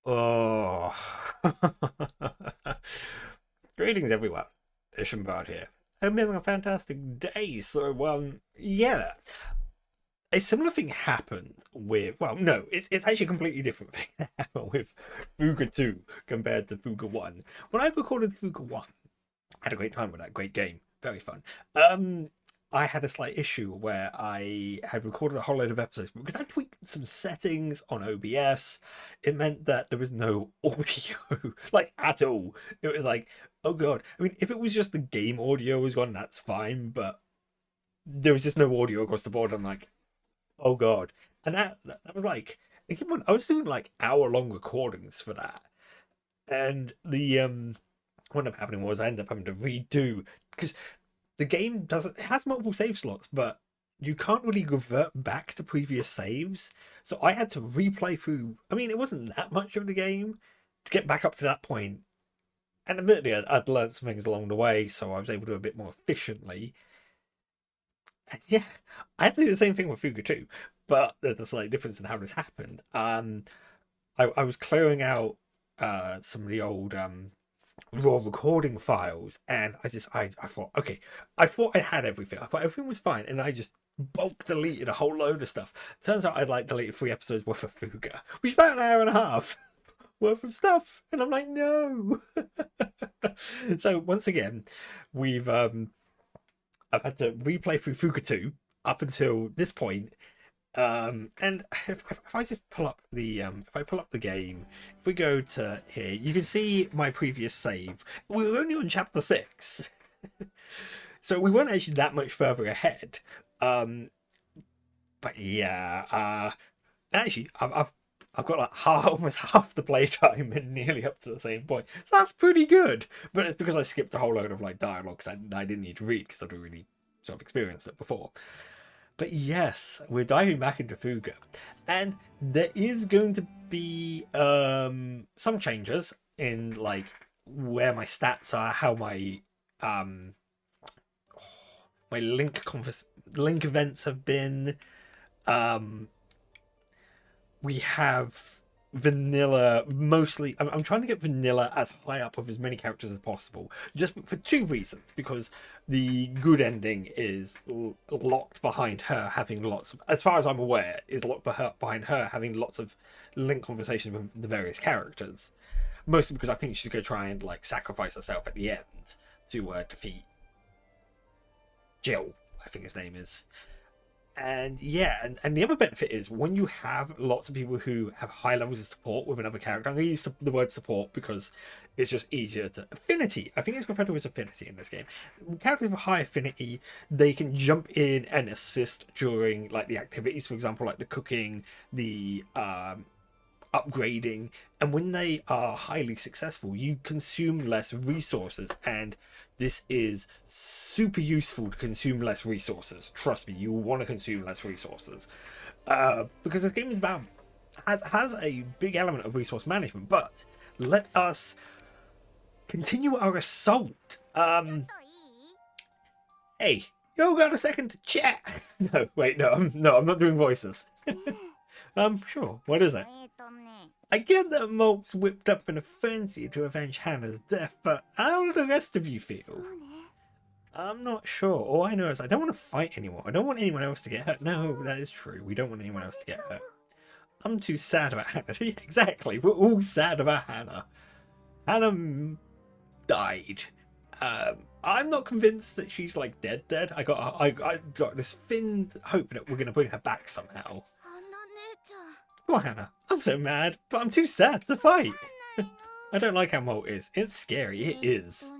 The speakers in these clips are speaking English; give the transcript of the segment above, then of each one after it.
Oh. Greetings, everyone. Ishenbard here. I'm having a fantastic day. So, yeah, a similar thing happened with. Well, no, it's actually a completely different thing that happened with Fuga 2 compared to Fuga 1. When I recorded Fuga 1, I had a great time with that. Great game, very fun. Um, I had a slight issue where I had recorded a whole load of episodes but because I tweaked some settings on OBS. It meant that there was no audio, like at all. It was like, oh god. I mean, if it was just the game audio was gone, that's fine. But there was just no audio across the board. I'm like, oh god. And that was like, I was doing like hour-long recordings for that, and the what ended up happening was I ended up having to redo because the game doesn't it has multiple save slots, but you can't really revert back to previous saves. So I had to replay through. I mean, it wasn't that much of the game to get back up to that point. And admittedly, I'd learned some things along the way, so I was able to do a bit more efficiently. And yeah, I had to do the same thing with Fuga too, but there's a slight difference in how this happened. I was clearing out some of the old raw recording files, and I thought, okay, I thought I had everything. I thought everything was fine, and I just bulk deleted a whole load of stuff. Turns out I'd like deleted 3 episodes worth of Fuga, which is about an hour and a half worth of stuff, and I'm like, no. So once again, we've I've had to replay through Fuga 2 up until this point. And if I just pull up the if I pull up the game, if we go to here, you can see my previous save. We were only on chapter 6, so we weren't actually that much further ahead. Um, but yeah, actually, I've got like almost half the playtime and nearly up to the same point, so that's pretty good. But it's because I skipped a whole load of like dialogues I didn't need to read because I'd already sort of experienced it before. But yes, we're diving back into Fuga, and there is going to be some changes in like where my stats are, how um my link events have been. Um, we have vanilla mostly. I'm trying to get vanilla as high up of as many characters as possible, just for 2 reasons. Because the good ending is locked behind her having lots of, as far as I'm aware, is locked behind her having lots of link conversations with the various characters. Mostly because I think she's going to try and like sacrifice herself at the end to defeat Jill, I think his name is. And yeah, and the other benefit is when you have lots of people who have high levels of support with another character. I'm going to use the word support because it's just easier to affinity. I think it's referred to as affinity in this game. Characters with high affinity, they can jump in and assist during like the activities, for example, like the cooking, the upgrading, and when they are highly successful, you consume less resources, and this is super useful to consume less resources. Trust me, you will want to consume less resources because this game is about has a big element of resource management. But let us continue our assault. Hey, you got a second to chat? No, wait, no, I'm not doing voices. Sure. What is it? I get that Molt's whipped up in a frenzy to avenge Hannah's death, but how do the rest of you feel? I'm not sure. All I know is I don't want to fight anyone. I don't want anyone else to get hurt. No, that is true. We don't want anyone else to get hurt. I'm too sad about Hannah. Exactly. We're all sad about Hannah. Hannah died. I'm not convinced that she's like dead. I got this thin hope that we're gonna bring her back somehow. Poor Hannah. I'm so mad, but I'm too sad to fight. I don't like how Molt is. It's scary. It is.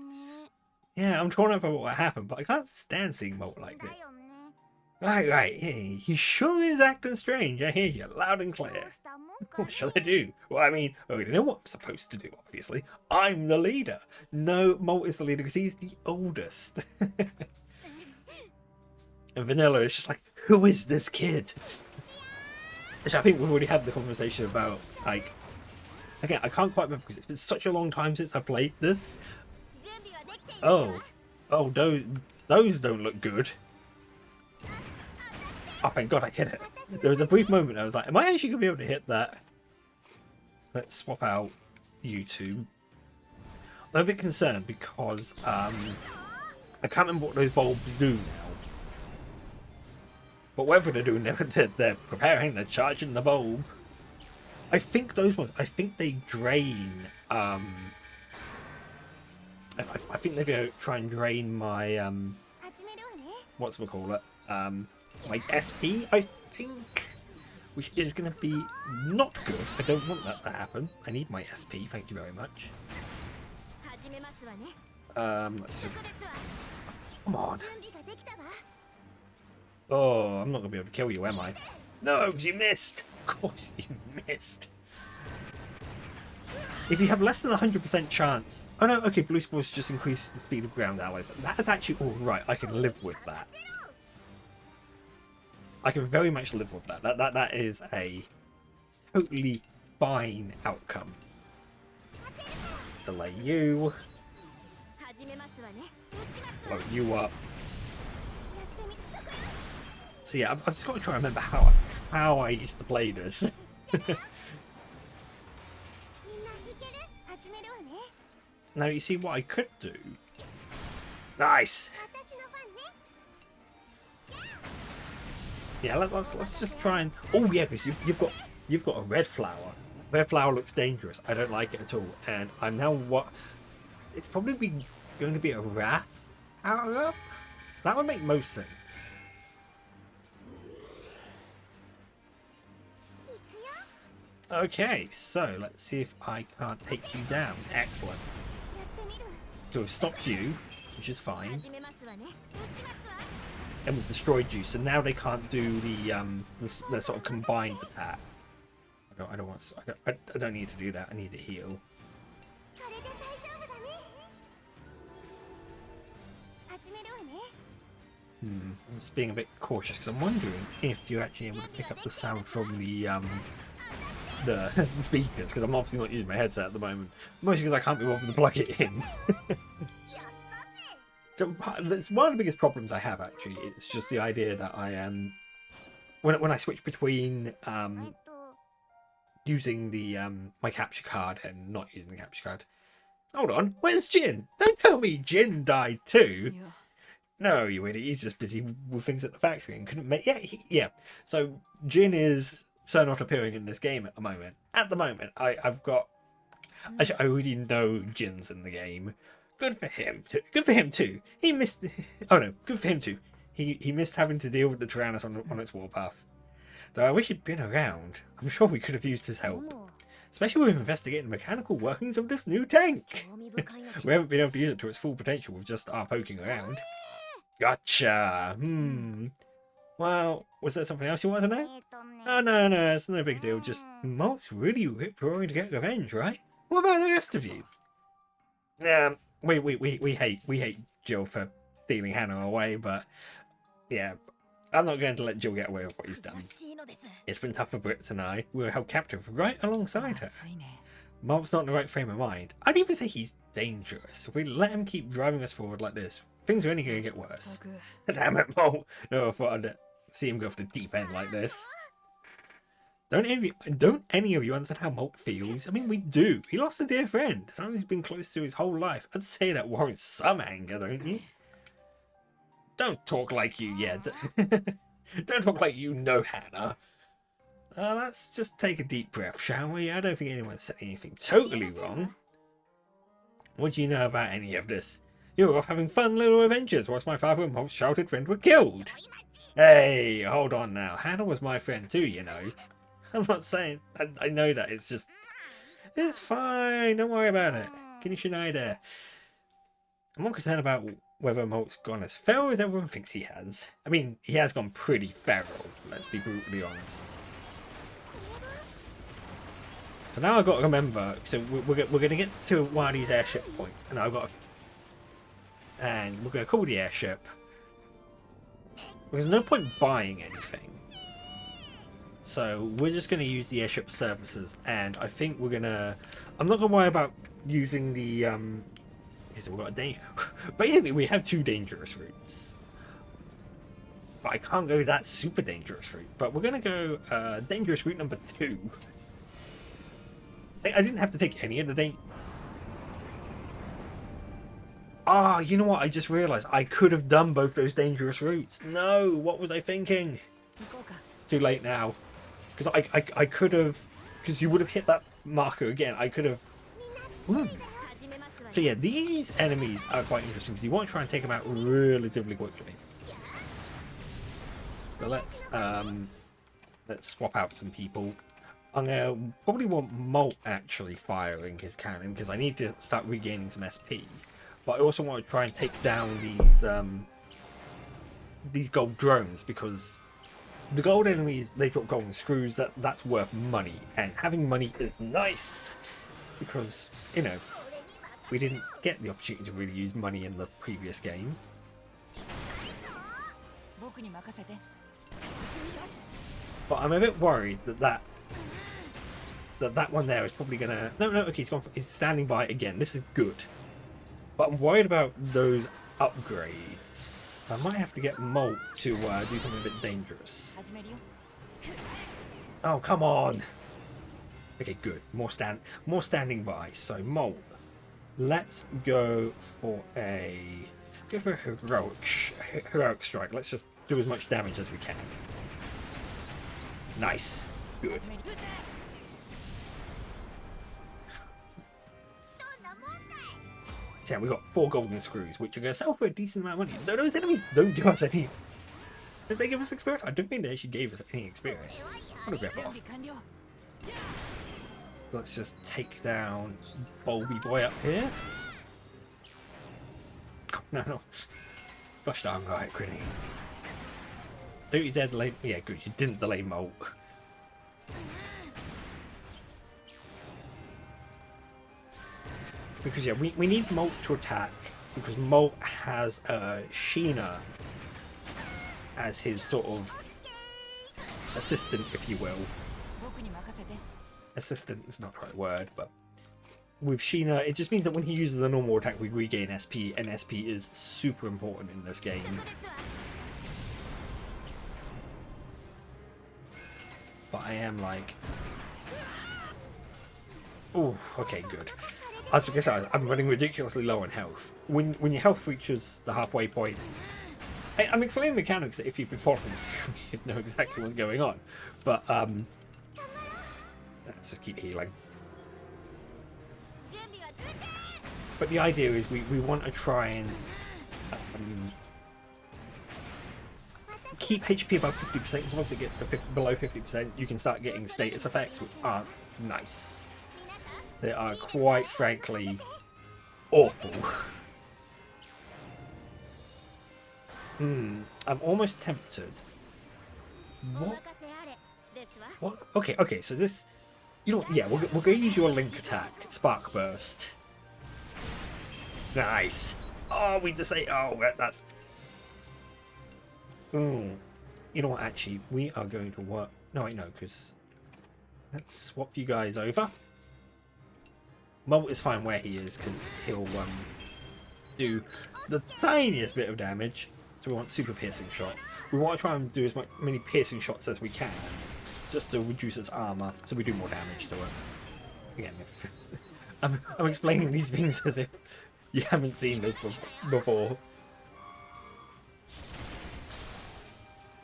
Yeah, I'm torn up about what happened, but I can't stand seeing Molt like this. Right. Hey, he sure is acting strange. I hear you loud and clear. What shall I do? Well, I mean, I already know what I'm supposed to do, obviously. I'm the leader. No, Molt is the leader because he's the oldest. And Vanilla is just like, who is this kid? Which I think we've already had the conversation about, like, again, I can't quite remember because it's been such a long time since I played this. Oh, those don't look good. Oh, thank God I hit it. There was a brief moment I was like, am I actually going to be able to hit that? let's swap out you two. I'm a bit concerned because I can't remember what those bulbs do now. But whatever they're doing, they're preparing, they're charging the bulb. I think those ones, I think they drain, I think they're going to try and drain my, whatchamacallit, my SP, I think, which is going to be not good. I don't want that to happen. I need my SP, thank you very much. Let's just... Come on. Oh, I'm not going to be able to kill you, am I? No, because you missed. Of course you missed. If you have less than 100% chance... Oh no, okay, blue spores just increase the speed of ground allies. That is actually alright. I can live with that. I can very much live with that. That is a totally fine outcome. Let's delay you. Blow you up. So yeah, I've just got to try and remember how I used to play this. Now you see what I could do. Nice. Yeah, let's just try and. Oh yeah, because you've got a red flower. Red flower looks dangerous. I don't like it at all. And I'm now what? It's probably going to be a wrath power up. That would make most sense. Okay, so let's see if I can't take you down. Excellent. So we've stopped you, which is fine. And we've destroyed you, so now they can't do the sort of combined attack. I don't need to do that. I need to heal. I'm just being a bit cautious because I'm wondering if you're actually able to pick up the sound from the speakers, because I'm obviously not using my headset at the moment, mostly because I can't be bothered to plug it in. So it's one of the biggest problems I have actually. It's just the idea that I am when I switch between using the my capture card and not using the capture card. Hold on, where's Jin? Don't tell me Jin died too. Yeah. No, you idiot. He's just busy with things at the factory and couldn't make. Yeah. So Jin is so not appearing in this game at the moment. At the moment, I've got. Actually, I already know Jin's in the game. Good for him too. Good for him too. He missed. Oh no, good for him too. He missed having to deal with the Taranis on its warpath. Though I wish he'd been around. I'm sure we could have used his help. Especially with investigating the mechanical workings of this new tank. We haven't been able to use it to its full potential with just our poking around. Gotcha. Well, was there something else you wanted to know? Oh, no, it's no big deal. Just, Malt's really rip-roaring to get revenge, right? What about the rest of you? We hate Jill for stealing Hannah away, but yeah, I'm not going to let Jill get away with what he's done. It's been tough for Brits and I. We were held captive right alongside her. Malt's not in the right frame of mind. I'd even say he's dangerous. If we let him keep driving us forward like this, things are only going to get worse. Damn it, Malt. No, I thought I'd see him go off the deep end like this. Don't any of you understand how Malt feels? I mean, we do. He lost a dear friend. Someone who's been close to his whole life. I'd say that warrants some anger, don't you? Don't talk like you yet. Don't talk like you know Hannah. Let's just take a deep breath, shall we? I don't think anyone said anything totally wrong. What do you know about any of this? You were off having fun little adventures whilst my father and Malt's childhood friend were killed. Hey, hold on now. Hannah was my friend too, you know. I'm not saying... I know that. It's just... It's fine. Don't worry about it. Kenny Schneider. I'm more concerned about whether Malt's gone as feral as everyone thinks he has. I mean, he has gone pretty feral. Let's be brutally honest. So now I've got to remember... So we're going to get to one of these airship points. And I've got to... And we're going to call the airship. There's no point buying anything. So we're just going to use the airship services. And I think we're going to... I'm not going to worry about using the... So we've got a basically, we have two dangerous routes. But I can't go that super dangerous route. But we're going to go dangerous route number 2. I didn't have to take any of the date. Ah, you know what? I just realised I could have done both those dangerous routes. No, what was I thinking? It's too late now. Because I could have... Because you would have hit that marker again. I could have... Ooh. So yeah, these enemies are quite interesting because you want to try and take them out relatively quickly. But let's swap out some people. I'm gonna probably want Molt actually firing his cannon because I need to start regaining some SP. But I also want to try and take down these gold drones because the gold enemies, they drop golden screws. That's worth money, and having money is nice because, you know, we didn't get the opportunity to really use money in the previous game. But I'm a bit worried that one there is probably gonna... No, okay, he's standing by again. This is good. But I'm worried about those upgrades. So I might have to get Molt to do something a bit dangerous. Oh, come on! Okay, good. More standing by. So Molt, let's go for a heroic strike. Let's just do as much damage as we can. Nice. Good. Yeah, we got 4 golden screws, which are going to sell for a decent amount of money. Those enemies don't give us any... Did they give us experience? I don't think they actually gave us any experience. What a rip off. So let's just take down Bulby Boy up here. No. Gosh darn right, grenades. Don't you dare delay... Yeah, good, you didn't delay Molt. Because, yeah, we need Molt to attack, because Molt has Sheena as his sort of assistant, if you will. Assistant is not the right word, but with Sheena, it just means that when he uses the normal attack, we regain SP, and SP is super important in this game. But I am like... Oh, okay, good. As because I'm running ridiculously low on health. When your health reaches the halfway point, I'm explaining mechanics that if you've been following the series, you'd know exactly what's going on. But let's just keep healing. But the idea is we want to try and keep HP above 50%, because once it gets to below 50%, you can start getting status effects, which aren't nice. They are quite frankly awful. I'm almost tempted. What? Okay, so this... You know what? Yeah, we're going to use your Link attack. Spark Burst. Nice. Oh, we just say... Oh, that's... You know what, actually? We are going to work... No, wait, no, because... Let's swap you guys over. Molt is fine where he is, because he'll do the tiniest bit of damage. So we want super piercing shot. We want to try and do as many piercing shots as we can, just to reduce its armor, so we do more damage to it. Again, if I'm explaining these things as if you haven't seen this before.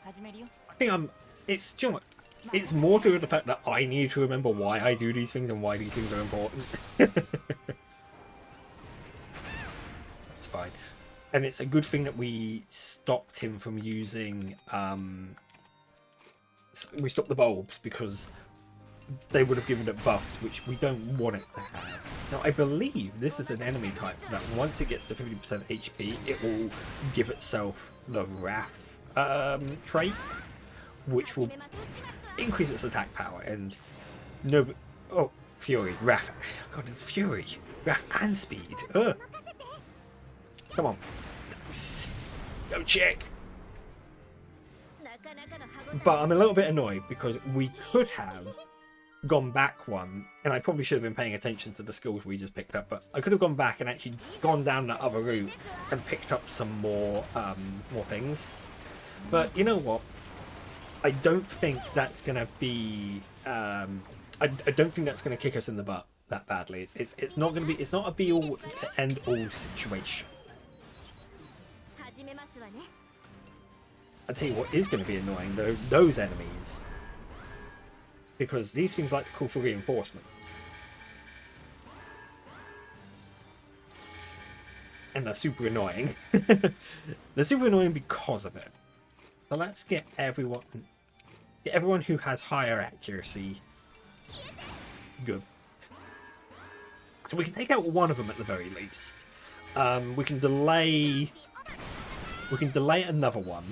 I think it's, do you know what? It's more to the fact that I need to remember why I do these things and why these things are important. That's fine. And it's a good thing that we stopped him from using... we stopped the bulbs, because they would have given it buffs, which we don't want it to have. Now, I believe this is an enemy type that once it gets to 50% HP, it will give itself the Wrath trait, which will increase its attack power. And no, oh, Fury, Wrath. God, it's Fury, Wrath, and Speed. Ugh. Come on, go check. But I'm a little bit annoyed because we could have gone back one, and I probably should have been paying attention to the skills we just picked up, but I could have gone back and actually gone down that other route and picked up some more things. But you know what? I don't think that's going to be... I don't think that's going to kick us in the butt. that badly. It's not going to be. It's not a be all end all situation. I tell you what is going to be annoying though, those enemies, because these things like to call for reinforcements, and they're super annoying. They're super annoying because of it. So let's get everyone who has higher accuracy. Good. So we can take out one of them at the very least. We can delay another one.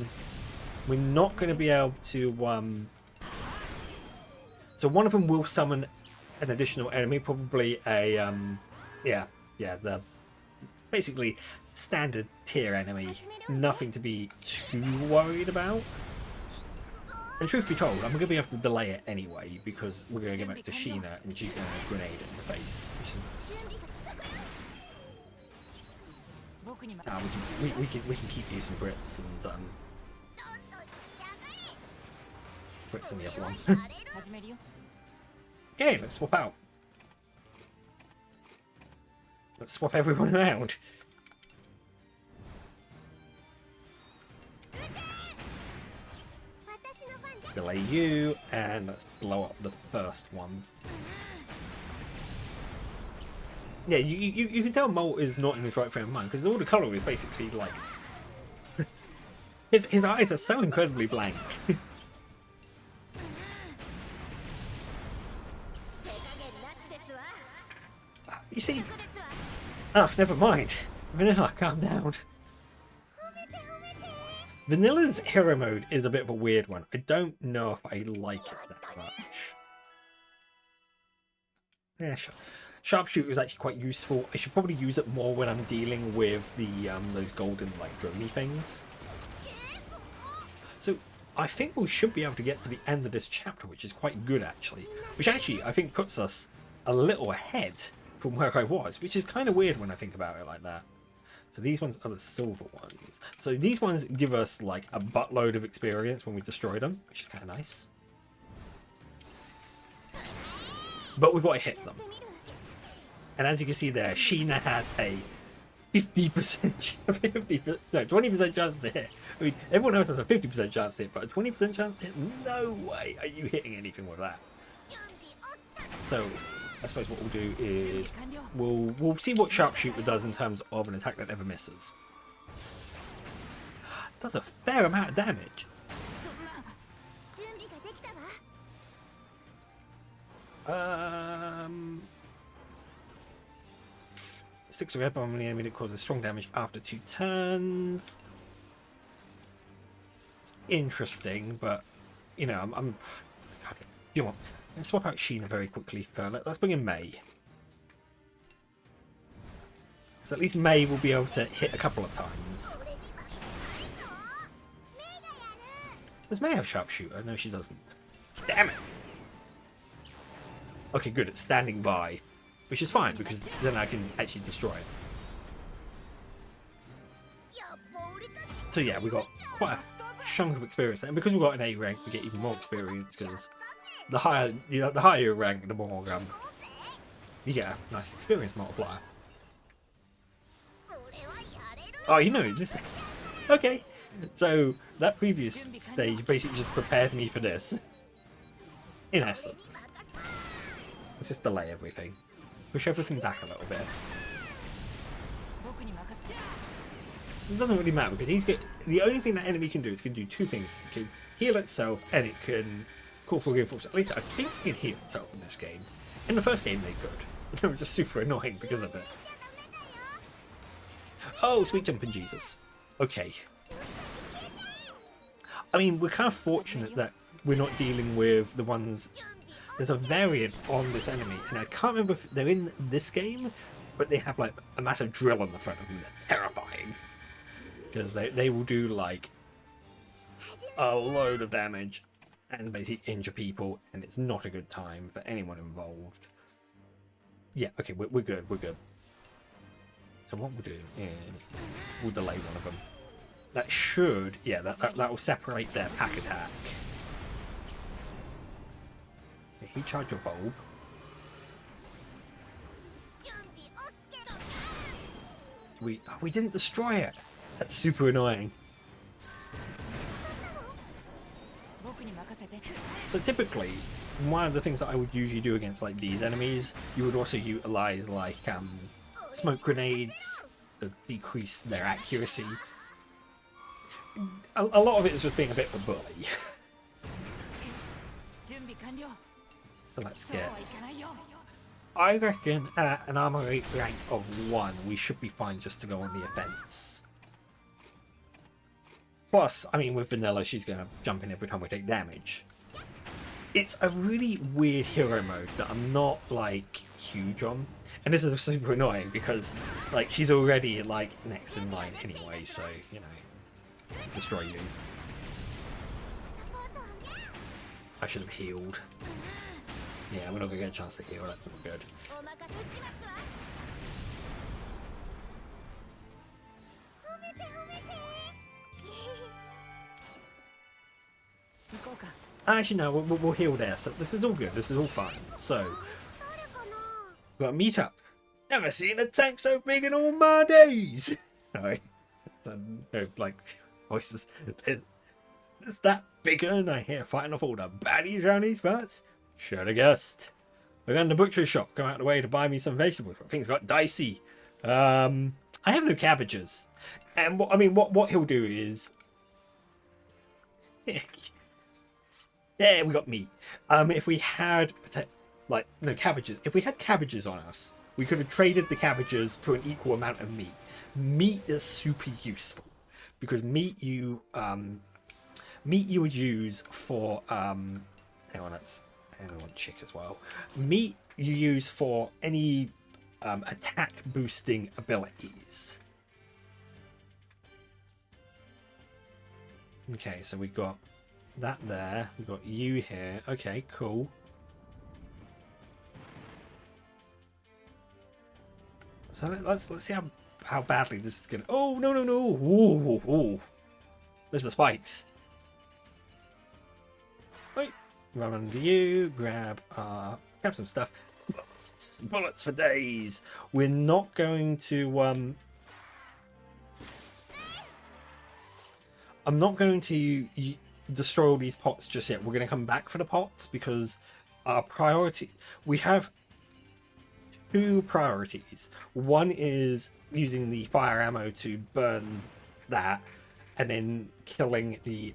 We're not going to be able to. So one of them will summon an additional enemy, probably a the basically standard tier enemy. Nothing to be too worried about. And truth be told, I'm going to be able to delay it anyway because we're going to get back to Sheena and she's going to grenade it in the face, which is nice. We can keep using Brits and Brits in the other one. Okay, let's swap out. Let's swap everyone around. Let's delay you and let's blow up the first one. Yeah, you can tell Molt is not in his right frame of mind because all the colour is basically like his eyes are so incredibly blank. You see, oh, never mind. Vanilla, calm down. Vanilla's hero mode is a bit of a weird one. I don't know if I like it that much. Yeah, sure. Sharpshooter is actually quite useful. I should probably use it more when I'm dealing with the those golden like droney things. So I think we should be able to get to the end of this chapter, which is quite good actually. Which actually I think puts us a little ahead from where I was, which is kind of weird when I think about it like that. So these ones are the silver ones. So these ones give us like a buttload of experience when we destroy them, which is kind of nice. But we've got to hit them. And as you can see there, Sheena had a 50%, 20% chance to hit. I mean, everyone else has a 50% chance to hit, but a 20% chance to hit? No way are you hitting anything with that. So I suppose what we'll do is we'll see what Sharpshooter does in terms of an attack that never misses. It does a fair amount of damage. Six red bomb on the enemy that causes strong damage after 2 turns. It's interesting, but you know, I'm you know what? Let's swap out Sheena very quickly. Let's bring in May. So at least May will be able to hit a couple of times. Does May have Sharpshooter? No, she doesn't. Damn it! Okay, good. It's standing by. Which is fine, because then I can actually destroy it. So yeah, we got quite a chunk of experience. And because we've got an A rank, we get even more experience, because the higher you rank, the more you get a nice experience multiplier. Oh, you know this. Okay, so that previous stage basically just prepared me for this. In essence, let's just delay everything, push everything back a little bit. It doesn't really matter because the only thing that enemy can do is it can do two things. It can heal itself and it can call for reinforcement. At least I think it can heal itself in this game. In the first game they could. They were just super annoying because of it. Oh, sweet jumping Jesus. Okay. I mean, we're kind of fortunate that we're not dealing with the ones... There's a variant on this enemy, and I can't remember if they're in this game, but they have like a massive drill on the front of them. They're terrifying. Because they will do like a load of damage and basically injure people, and it's not a good time for anyone involved. Yeah, okay, we're good, we're good. So what we'll do is we'll delay one of them. That should, yeah, that will separate their pack attack. He charge your bulb. we didn't destroy it. That's super annoying. So typically, one of the things that I would usually do against like these enemies, you would also utilize like smoke grenades to decrease their accuracy. A lot of it is just being a bit of a bully. So let's get... I reckon at an armor rate rank of 1, we should be fine just to go on the offense. Plus, I mean, with Vanilla, she's going to jump in every time we take damage. It's a really weird hero mode that I'm not, like, huge on. And this is super annoying because, like, she's already, like, next in line anyway, so, you know, destroy you. I should have healed. Yeah, we're not going to get a chance to heal, that's not good. Actually, no, we'll heal there, so this is all good, this is all fine. So, we've got to meet up. Never seen a tank so big in all my days! Sorry. So, like, voices. It's that bigger and I hear fighting off all the baddies around these parts? Should have guessed. We're going to the butcher's shop, come out of the way to buy me some vegetables, but things got dicey. I have no cabbages. And what he'll do is... Yeah, we got meat. If we had cabbages. If we had cabbages on us, we could have traded the cabbages for an equal amount of meat. Meat is super useful because meat you would use for hang on, I want chick as well. Meat you use for any attack boosting abilities. Okay, so we've got that there. We've got you here. Okay, cool. So let's see how badly this is gonna. Oh no! Ooh. There's the spikes. Wait, run under you. Grab some stuff. Bullets for days. We're not going to I'm not going to destroy all these pots just yet. We're going to come back for the pots because our priority... We have 2 priorities. One is using the fire ammo to burn that and then killing the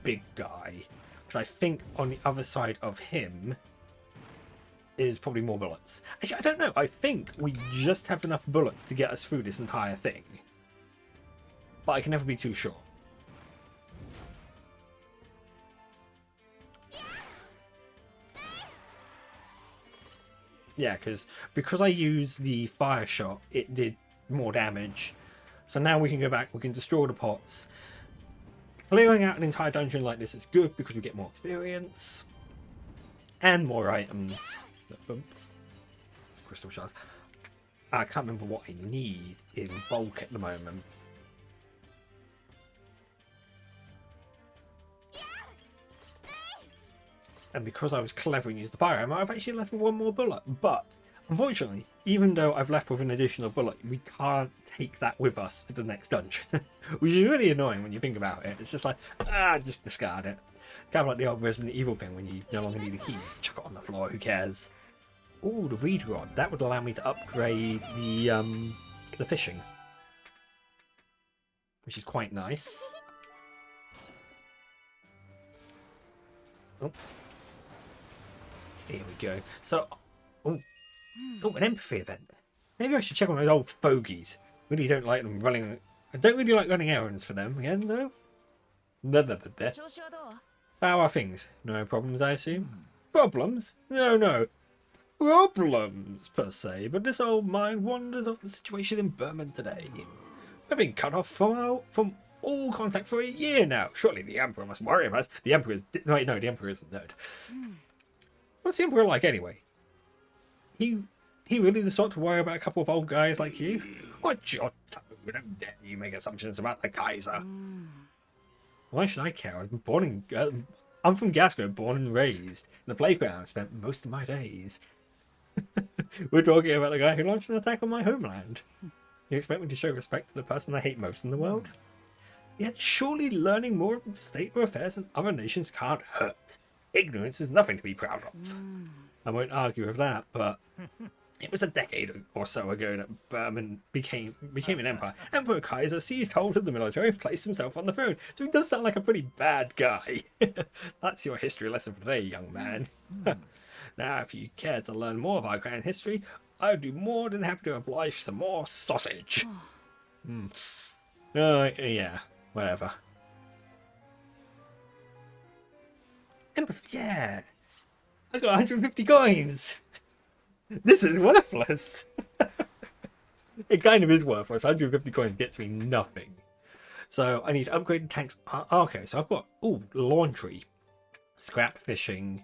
big guy. Because I think on the other side of him is probably more bullets. Actually, I don't know. I think we just have enough bullets to get us through this entire thing. But I can never be too sure. Yeah, because I used the fire shot, it did more damage. So now we can go back, we can destroy the pots. Clearing out an entire dungeon like this is good because we get more experience. And more items. Crystal shards. I can't remember what I need in bulk at the moment. And because I was clever and used the fire ammo, I've actually left with 1 more bullet. But, unfortunately, even though I've left with an additional bullet, we can't take that with us to the next dungeon. Which is really annoying when you think about it. It's just like, just discard it. Kind of like the old Resident Evil thing when you no longer need the keys. Chuck it on the floor, who cares? Ooh, the reed rod. That would allow me to upgrade the fishing. Which is quite nice. Oh. Here we go. So, an empathy event. Maybe I should check on those old fogies. Really don't like them running. I don't really like running errands for them again, though. How are things? No problems, I assume. Problems? No. Problems, per se. But this old mind wanders off the situation in Burman today. We've been cut off from all contact for a year now. Surely the Emperor must worry about us. The Emperor's... No, the Emperor isn't dead. What's the Emperor like, anyway? He really the sort to worry about a couple of old guys like you? What's your tone? How dare you make assumptions about the Kaiser? Why should I care? I'm from Gasco, born and raised. In the playground, I spent most of my days. We're talking about the guy who launched an attack on my homeland. You expect me to show respect to the person I hate most in the world? Yet surely learning more of the state of affairs in other nations can't hurt. Ignorance is nothing to be proud of. I won't argue with that, but it was a decade or so ago that Berman became an empire. Emperor Kaiser seized hold of the military and placed himself on the throne, so he does sound like a pretty bad guy. That's your history lesson for today, young man. Now, if you care to learn more of our grand history, I would be more than happy to oblige some more sausage. Yeah, whatever. Yeah, I got 150 coins. This is worthless. It kind of is worthless. 150 coins gets me nothing. So I need to upgrade the tanks. Okay, so I've got laundry, scrap fishing.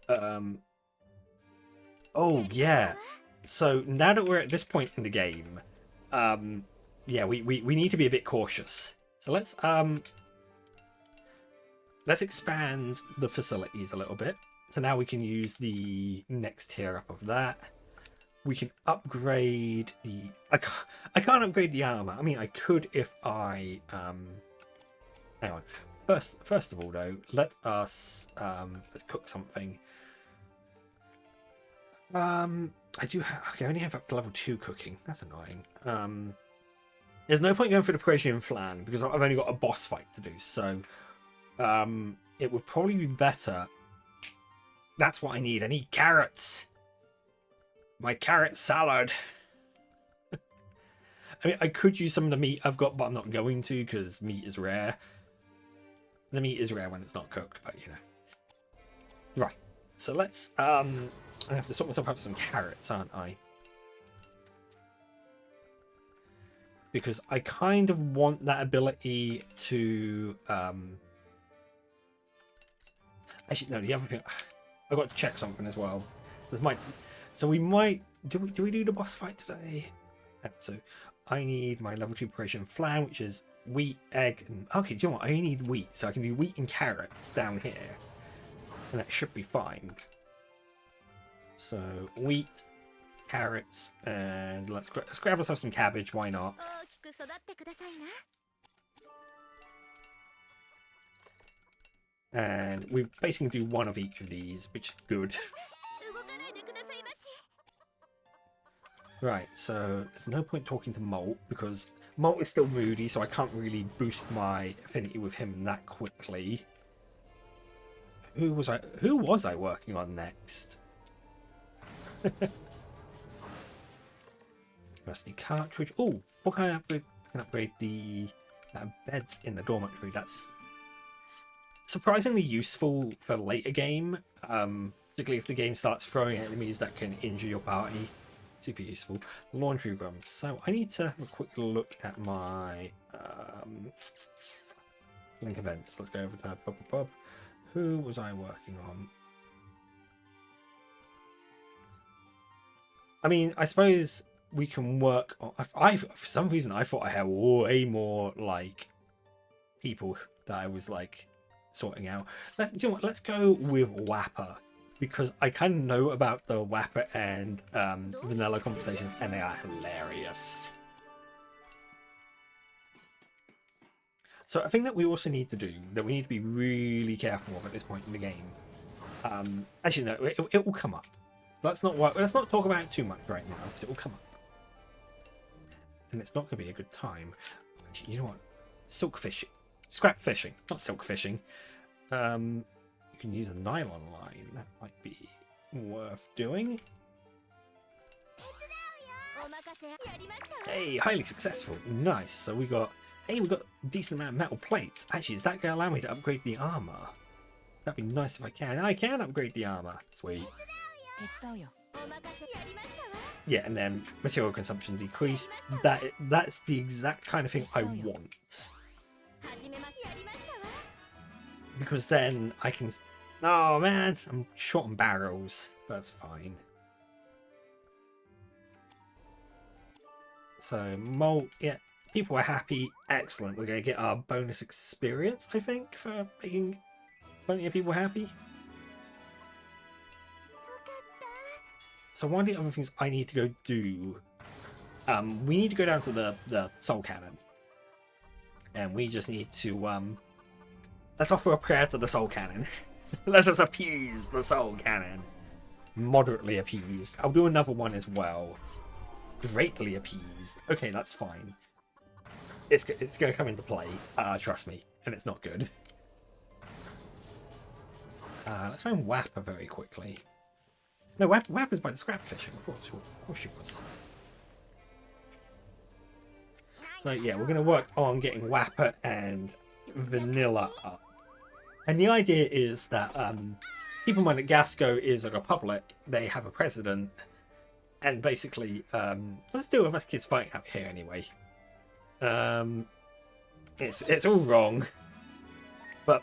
Oh yeah. So now that we're at this point in the game, yeah, we need to be a bit cautious. So let's expand the facilities a little bit. So now we can use the next tier up of that. We can upgrade the... I can't upgrade the armor. I mean, I could if I... Hang on. First of all, though, let us... let's cook something. I do have... Okay, I only have up to level 2 cooking. That's annoying. There's no point going for the Parisian flan because I've only got a boss fight to do. So it would probably be better... That's what I need. I need carrots. My carrot salad. I mean, I could use some of the meat I've got, but I'm not going to because meat is rare. The meat is rare when it's not cooked, but you know. Right. So let's I have to sort myself out some carrots, aren't I? Because I kind of want that ability to actually no, the other thing I've got to check something as well. So we might do we do the boss fight today? So I need my level 2 preparation flan, which is wheat, egg, and okay, do you know what? I only need wheat, so I can do wheat and carrots down here. And that should be fine. So wheat, carrots, and let's grab ourselves some cabbage, why not? And we basically do one of each of these, which is good. Right, so there's no point talking to Molt because Molt is still moody, so I can't really boost my affinity with him that quickly. Who was I working on next? Rusty cartridge. Oh, what can I upgrade? I can upgrade the beds in the dormitory. That's surprisingly useful for later game, particularly if the game starts throwing enemies that can injure your party. Super useful. Laundry room. So I need to have a quick look at my link events. Let's go over to who was I working on? I mean, I suppose we can work on... for some reason, I thought I had way more, like, people that I was, like, sorting out. Do you know what? Let's go with Wapper, because I kind of know about the Wapper and Vanilla conversations, and they are hilarious. So I think that we also need to do, that we need to be really careful of at this point in the game. Actually, no, it will come up. Let's not talk about it too much right now, because it will come up. And it's not going to be a good time. Actually, you know what? Silk fishing. Scrap fishing, not silk fishing. You can use a nylon line. That might be worth doing. Hey, highly successful. Nice. So we got a decent amount of metal plates. Actually, is that going to allow me to upgrade the armor? That'd be nice if I can. I can upgrade the armor. Sweet. Yeah, and then material consumption decreased. That's the exact kind of thing I want. Because then I can... Oh man, I'm short on barrels. That's fine. So, Molt, yeah, people are happy. Excellent. We're going to get our bonus experience, I think, for making plenty of people happy. So one of the other things I need to go do we need to go down to the soul cannon, and we just need to let's offer a prayer to the soul cannon. Let's just appease the soul cannon. Moderately appeased. I'll do another one as well. Greatly appeased. Okay, that's fine. It's going to come into play. Trust me. And it's not good. Let's find Wappa very quickly. No, Wappa's by the scrap fishing. Of course she was. So yeah, we're going to work on getting Wappa and Vanilla up. And the idea is that keep in mind that Gasco is a republic. They have a president. And basically, let's deal with us kids fighting out here anyway. It's all wrong. But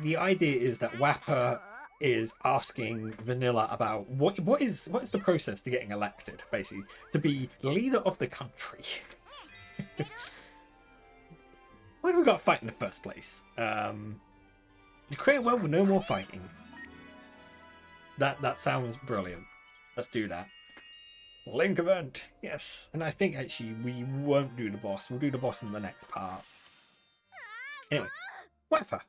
the idea is that Wappa is asking Vanilla about what is the process to getting elected, basically, to be leader of the country. Why do we got to fight in the first place? To create a world with no more fighting. That sounds brilliant. Let's do that. Link event, yes. And I think actually we won't do the boss. We'll do the boss in the next part. Anyway, Wappa.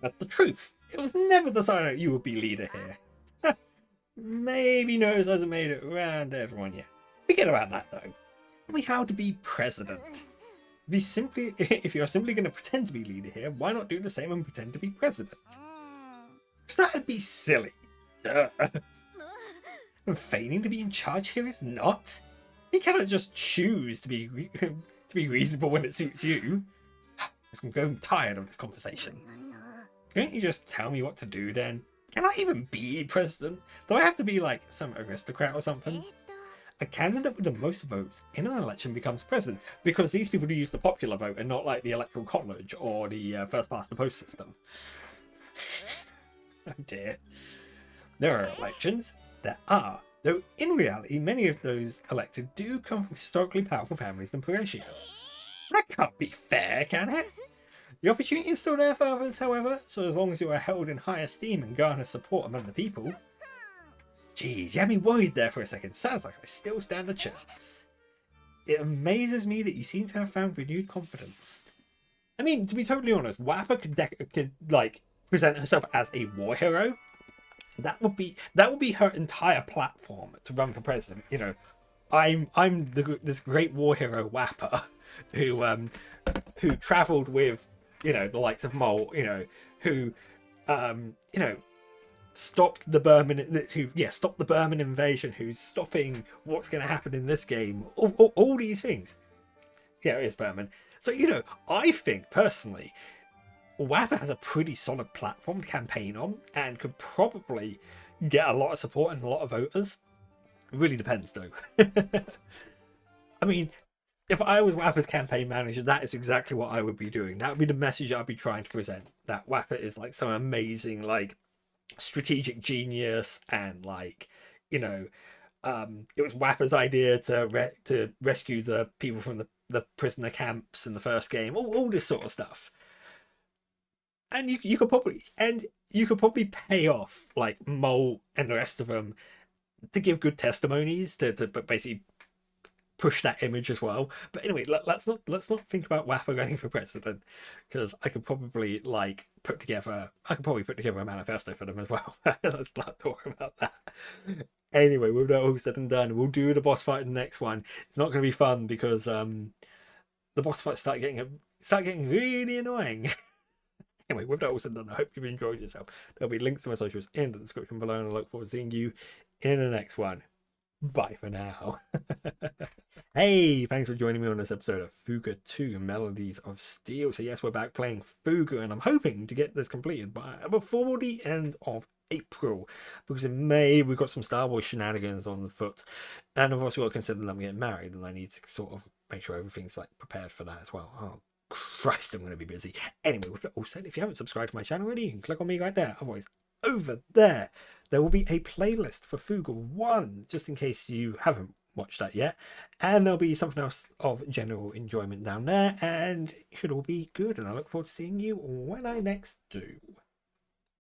But the truth, it was never decided you would be leader here. Maybe Nose hasn't made it around to everyone yet. Forget about that though. Tell me how to be president. If you're simply going to pretend to be leader here, why not do the same and pretend to be president? Because that'd be silly. Duh. And feigning to be in charge here is not. You cannot just choose to be reasonable when it suits you. I'm growing tired of this conversation. Can't you just tell me what to do then? Can I even be president? Do I have to be like some aristocrat or something? A candidate with the most votes in an election becomes president because these people do use the popular vote and not like the electoral college or the first past the post system. Oh dear. There are elections. There are. Though in reality, many of those elected do come from historically powerful families than Horatio. That can't be fair, can it? The opportunity is still there for others, however, so as long as you are held in high esteem and garner support among the people. Jeez, you had me worried there for a second. Sounds like I still stand a chance. It amazes me that you seem to have found renewed confidence. I mean, to be totally honest, Wappa could like present herself as a war hero. That would be her entire platform to run for president. You know, I'm this great war hero Wappa who travelled with, you know, the likes of Mole, you know, who you know, stopped the Burman invasion, who's stopping what's going to happen in this game, all these things. Yeah, it is Burman. So, you know, I think personally Wappa has a pretty solid platform to campaign on and could probably get a lot of support and a lot of voters. It really depends though. I mean, if I was Wappa's campaign manager, that is exactly what I would be doing. That would be the message I'd be trying to present. That Wappa is like some amazing, like, strategic genius, and like, you know, it was Wappa's idea to rescue the people from the prisoner camps in the first game. All this sort of stuff. And you could probably pay off like Mole and the rest of them to give good testimonies to basically push that image as well. But anyway, let's not think about Wappa running for president, because I could probably put together a manifesto for them as well. Let's not talk about that. Anyway, with that all said and done, we'll do the boss fight in the next one. It's not going to be fun because the boss fights start getting really annoying. Anyway, with that all said and done, I hope you've enjoyed yourself. There'll be links to my socials in the description below, and I look forward to seeing you in the next one. Bye for now. Hey, thanks for joining me on this episode of Fuga 2 Melodies of Steel. So yes, we're back playing Fuga, and I'm hoping to get this completed before the end of April, because in May we've got some Star Wars shenanigans on the foot, and I've also got to consider that I'm getting married, and I need to sort of make sure everything's like prepared for that as well. Oh Christ, I'm going to be busy. Anyway, with that all said, if you haven't subscribed to my channel already, you can click on me right there. Otherwise, over there will be a playlist for Fuga 1, just in case you haven't watched that yet, and there'll be something else of general enjoyment down there, and it should all be good, and I look forward to seeing you when I next do.